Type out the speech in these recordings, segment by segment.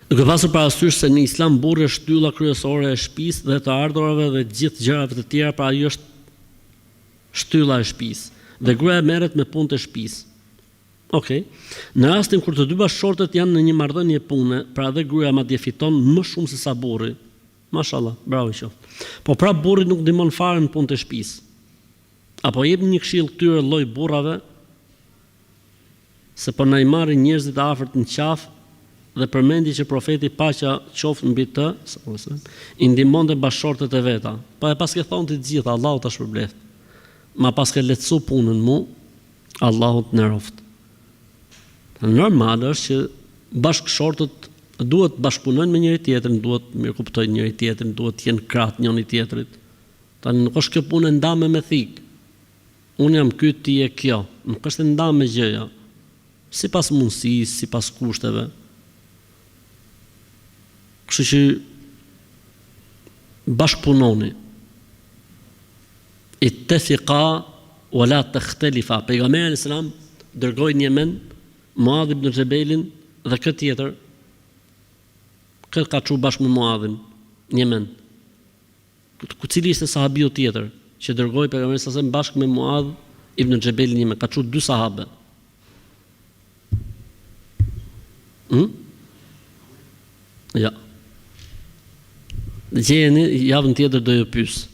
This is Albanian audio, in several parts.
Duke pasur parasysh se në Islam burri është shtylla kryesore e shtëpisë dhe të ardhurave dhe gjithë gjërave të tjera, pra ai është shtylla e shtëpisë dhe gruaja merret me punët e shtëpisë. Okej. Në rastin kur të dy bashkëshortët janë në një marrëdhënie pune, pra dhe gruaja madje fiton më shumë se sa burri. Mashallah, bravo qoftë. Po pra burri nuk ndihmon fare në punët e shtëpisë. Apo jep një këshill këtyre lloj burrave se po na I marrin njerëzit e afërt në qafë dhe përmendi që profeti paqja qoftë mbi të, I ndihmonte bashkëshortët e veta. Pa e paske thonë të gjitha, Allahu ta shpërbleft. Ma paske lehtësu punën mu, Allahu të nderoft. Normal është që bashkëshortët duhet bashkëpunojnë me njëri tjetrin, duhet mirëkuptojnë njëri tjetrin, duhet të jenë krahët njëri tjetrit. Tani nuk është kjo punë ndame me thik. Unë jam ky, ti je kjo. Nuk është ndame gjëja. Sipas mundësisë, sipas kushteve. Kështu që bashkëpunoni. Ittafiqa wala takhtalifa. Pejgamberi sallallahu alajhi wasallam dërgoi në Yemen Muadh ibn Jabelin dhe këtë tjetër. Këtë ka çu bashkë me Muadhin në Yemen. Ku cili ishte sahabiu tjetër që dërgoi pejgamberi sallallahu alajhi wasallam bashkë me Muadh ibn Jabelin në Yemen, ka çu dy sahabe. Ja. Gjeni javën tjetër do ju pyes.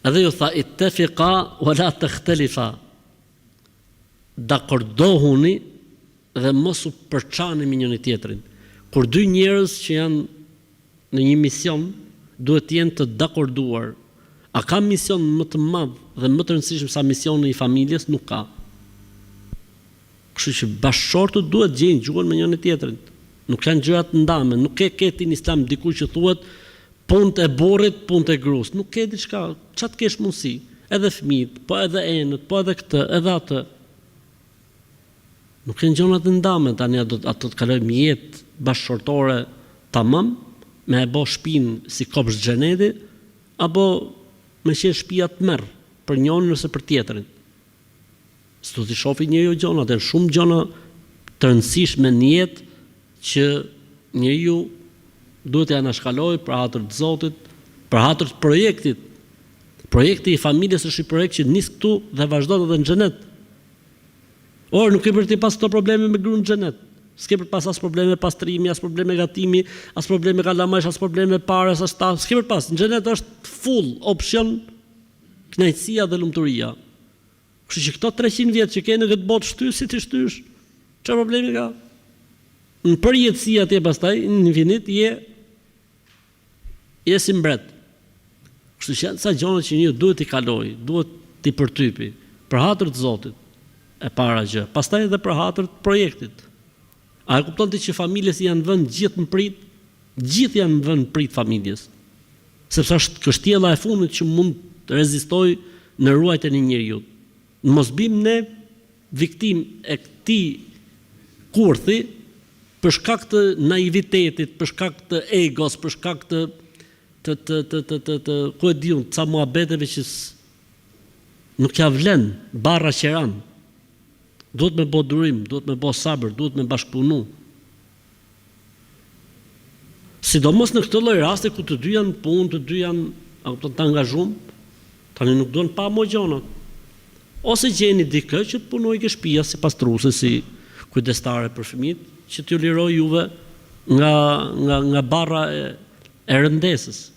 Edhe ju tha ittafiqa wala takhtalifa. Dakordohuni dhe mos u përçani me njëri tjetrin. Kur dy njerëz që janë në një mision duhet të jenë të dakorduar. A ka mision më të madh dhe më të rëndësishëm sa misioni I familjes? Nuk ka. Kështu që bashkëshortët duhet gjejnë gjuhën me njëri tjetrin. Nuk janë gjëra të ndame, nuk ke në Islam diku që thuhet punët e burrit, punët e gruas. Nuk ke diçka, çat kesh mundësi, edhe fëmijët, po edhe enët, po edhe këtë, edhe atë. Nuk janë gjëra të ndame, tani ato të kalojmë jetë bashkëshortore tamam, me e bë shtëpinë si kopsh xheneti, apo me qenë shtëpia të merr për njërin ose për tjetrin. S'do t'i shofi njeriu gjona, atë shumë gjona të rëndësishme në jetë që njeriu duhet t'ia anashkalojë për hatër të Zotit, për hatër të projektit. Projekti I familjes është I projekt që nis këtu dhe vazhdon edhe në xhenet. Nuk ke për të pas këto probleme me gruan në xhenet. S'ke për pas as probleme pastrimi, as probleme gatimi, as probleme kalamajsh, as probleme pares, as ta, s'ke për pas. Në xhenet është full option kënaqësia dhe lumturia. Kështu që këto 300 vjet që ke në këtë botë shtysh si ti shtysh, çfarë problemi ka? Në përjetësi atje pastaj në infinit je si mbret. Kështu që sa gjëra që një duhet I kaloj, duhet t'i përtypi për hatër të Zotit e para gjë, pastaj edhe për hatër të projektit. A e kupton ti që familjes janë vënë gjithë në prit? Gjithë janë vënë në prit familjes. Sepse është kështjella e fundit që mund të rezistojë në ruajtjen e njeriu. Mos bim ne viktim e këtij kurthi për shkak të naivitetit, për shkak të egos, për shkak të ku e diun, ca muhabeteve që nuk ja vlen barra qeran. Duhet me bë durim, duhet me bë sabër, duhet me bashkëpunu. Sidomos në këtë lloj raste ku të dy janë punë, të dy janë të angazhuar, tani nuk duan pa më gjona. Ose gjeni dikë që të punojë ke shtëpia si pastruese, si kujdestare për fëmijët, që t'ju liroj juve nga barra e rëndesës.